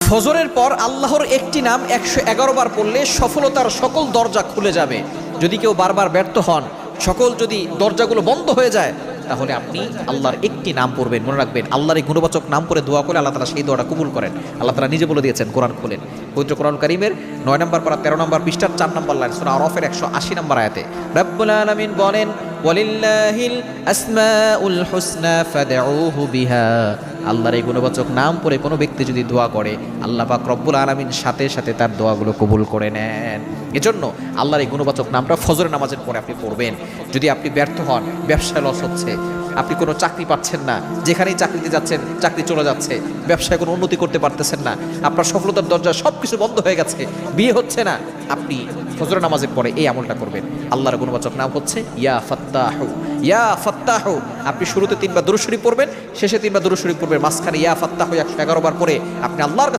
ফজরের পর আল্লাহর একটি নাম 111 বার পড়লে সফলতার সকল দরজা খুলে যাবে। যদি কেউ বারবার ব্যর্থ হন, সকল যদি দরজাগুলো বন্ধ হয়ে যায়, তাহলে আপনি আল্লাহর একটি নাম পড়বেন। মনে রাখবেন, আল্লাহর এই গুণবাচক নাম পড়ে দোয়া করে আল্লাহ তাআলা সেই দোয়াটা কবুল করেন। আল্লাহ তাআলা নিজে বলে দিয়েছেন, কোরআন খোলেন, পবিত্র কোরআন কারীমের 9 নম্বর পারা 13 নম্বর পৃষ্ঠার 4 নম্বর লাইন, সূরা আরাফের 180 নম্বর আয়াতে রব্বুল আলামিন বলেন, ওয়ালিল্লাহিল আসমাউল হুসনা ফাদউহু বিহা। আল্লাহর এই গুণবাচক নাম পড়ে কোনো ব্যক্তি যদি দোয়া করে, আল্লাহ পাক রব্বুল আলামিন সাথে সাথে তার দোয়াগুলো কবুল করে নেন। এজন্য আল্লাহর এই গুণবাচক নামটা ফজরের নামাজের পরে আপনি পড়বেন। যদি আপনি ব্যর্থ হন, ব্যবসায় লস হচ্ছে, আপনি কোনো চাকরি পাচ্ছেন না, যেখানেই চাকরিতে যাচ্ছেন চাকরি চলে যাচ্ছে, ব্যবসায় কোনো উন্নতি করতে পারতেছেন না, আপনার সফলতার দরজা সব কিছু বন্ধ হয়ে গেছে, বিয়ে হচ্ছে না, আপনি ফজরের নামাজের পরে এই আমলটা করবেন। আল্লাহর গুণবাচক নাম হচ্ছে ইয়া ফাত্তাহু। ইয়া ফাত্তাহু, আপনি শুরুতে 3 বার দুরূদ শরীফ পড়বেন, শেষে 3 বার দুরূদ শরীফ পড়বেন, মাঝখানে ইয়া ফাত্তাহু 111 বার পরে আপনি আল্লাহর